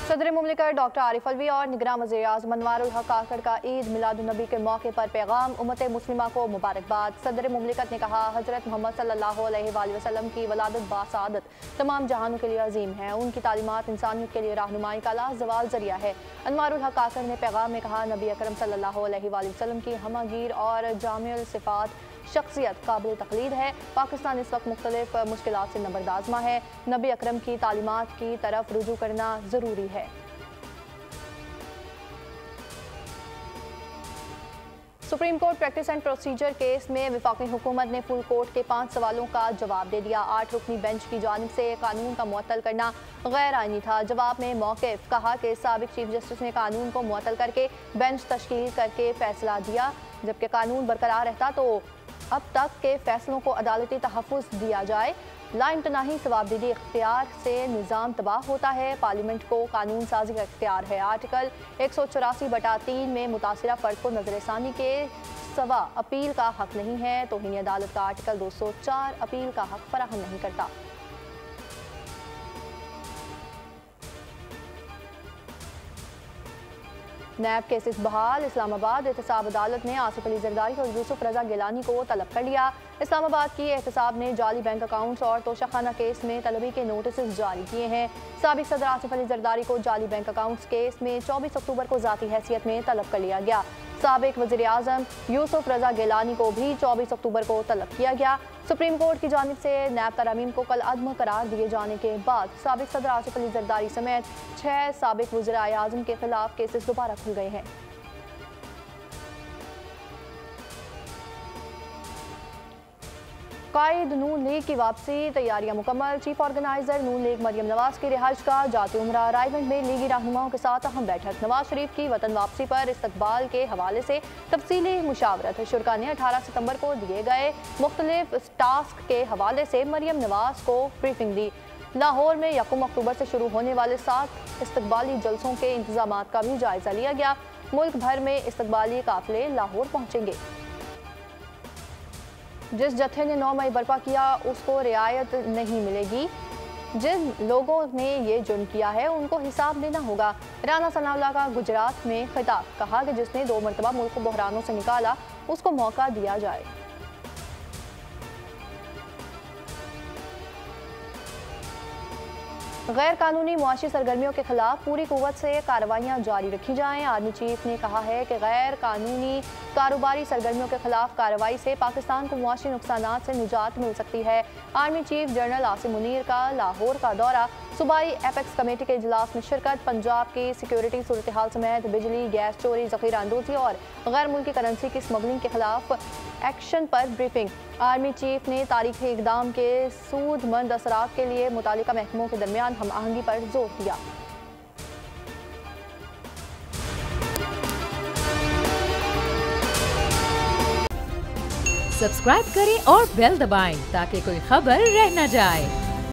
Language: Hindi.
सदर मुमलिकत डॉक्टर आरिफ अलवी और निगरान वज़ीर-ए-आज़म अनवारुल हक काकड़ का ईद मिलादुन्नबी के मौके पर पैगाम। उम्मत मुस्लिमा को मुबारकबाद। सदर मुमलिकत ने कहा, हज़रत मोहम्मद सल्लल्लाहु अलैहि वसल्लम की वलादत बासादत तमाम जहानों के लिए अजीम है। उनकी तालीमात इंसानियत के लिए रहनुमाई का लाज़वाल जरिया है। अनवारुल हक काकड़ ने पैगाम में कहा, नबी अकरम सल्लल्लाहु अलैहि वसल्लम की हमागीर और जामिल सिफ़ात शख्सियत काबिल तक़लीद है। पाकिस्तान इस वक्त मुख्तलिफ मुश्किलात से नबरदाज़मा है। नबी अकरम की तालीमात की तरफ रुजू करना ज़रूरी है। Supreme court practice and procedure case में वफाकी हुकूमत ने फुल कोर्ट के 5 सवालों का जवाब दे दिया। 8 रुकनी बेंच की जानिब से कानून का मुअत्तल करना गैर आईनी था। जवाब में मौक़िफ़ कहा कि साबिक़ चीफ जस्टिस ने कानून को मुअत्तल करके बेंच तश्कील करके फैसला दिया। जबकि कानून बरकरार रहता तो अब तक के फैसलों को अदालती तहफ़्फ़ुज़ दिया जाए। लाइमतनाही सवाबदीदी इख्तियार से निज़ाम तबाह होता है। पार्लियामेंट को कानून साजी का इख्तियार है। आर्टिकल 184/3 में मुतासिरा फ़र्द को नज़रसानी के सवा अपील का हक नहीं है। तौहीन अदालत का आर्टिकल 204 अपील का हक फराहम नहीं करता। नैब केसेस बहाल। इस्लामाबाद एहतसाब अदालत ने आसिफ अली जरदारी और यूसुफ रजा गिलानी को तलब कर लिया। इस्लामाबाद की एहतसाब ने जाली बैंक अकाउंट्स और तोशाखाना केस में तलबी के नोटिस जारी किए हैं। साबिक सदर आसिफ अली जरदारी को जाली बैंक अकाउंट्स केस में 24 अक्टूबर को ज़ाती हैसियत में तलब कर लिया गया। साबिक वज़ीर आज़म यूसुफ रजा गिलानी को भी 24 अक्टूबर को तलब किया गया। सुप्रीम कोर्ट की जानिब से नैब तरामीम को कल अदम करार दिए जाने के बाद साबिक सदर आसिफ अली जरदारी समेत 6 साबिक वज़ीर आज़म के खिलाफ केसेस दोबारा खुल गए हैं। कायद नून लीग की वापसी, तैयारियां मुकम्मल। चीफ ऑर्गेनाइजर नून लीग मरियम नवाज की रिहाइश का जाती उम्रा। रायगंज में लीगी रहनुमाओं के साथ अहम बैठक। नवाज शरीफ की वतन वापसी पर इस्तकबाल के हवाले से तफसीली मुशावरत। शुरा ने 18 सितंबर को दिए गए मुख्तलिफ टास्क के हवाले से मरियम नवाज को ब्रीफिंग दी। लाहौर में 1 अक्टूबर से शुरू होने वाले 7 इस्तकबाली जलसों के इंतजाम का भी जायजा लिया गया। मुल्क भर में इस्तकबाली काफिले लाहौर पहुंचेंगे। जिस जत्थे ने 9 मई बर्पा किया उसको रियायत नहीं मिलेगी। जिन लोगों ने ये जुर्म किया है उनको हिसाब देना होगा। राना सनाउल्लाह का गुजरात में खिताब। कहा कि जिसने 2 मरतबा मुल्क को बहरानों से निकाला उसको मौका दिया जाए। गैर कानूनी मुआशी सरगर्मियों के खिलाफ पूरी कुव्वत से कार्रवाइयाँ जारी रखी जाएं। आर्मी चीफ ने कहा है कि गैर कानूनी कारोबारी सरगर्मियों के खिलाफ कार्रवाई से पाकिस्तान को मुआशी नुकसानात से निजात मिल सकती है। Army chief general Asim Munir का लाहौर का दौरा, सूबाई एपेक्स कमेटी के इजलास में शिरकत, पंजाब की सिक्योरिटी सूरत हाल समेत बिजली गैस चोरी, ज़ख़ीरा अंदोज़ी और गैर मुल्की करेंसी की स्मगलिंग के खिलाफ एक्शन पर ब्रीफिंग। आर्मी चीफ ने तारीखी इक़दाम के सूदमंद असरात के लिए मुतालिका महकमों के दरमियान हम आहंगी पर जोर दिया। सब्सक्राइब करें और बेल दबाएं ताकि कोई खबर रह न जाए।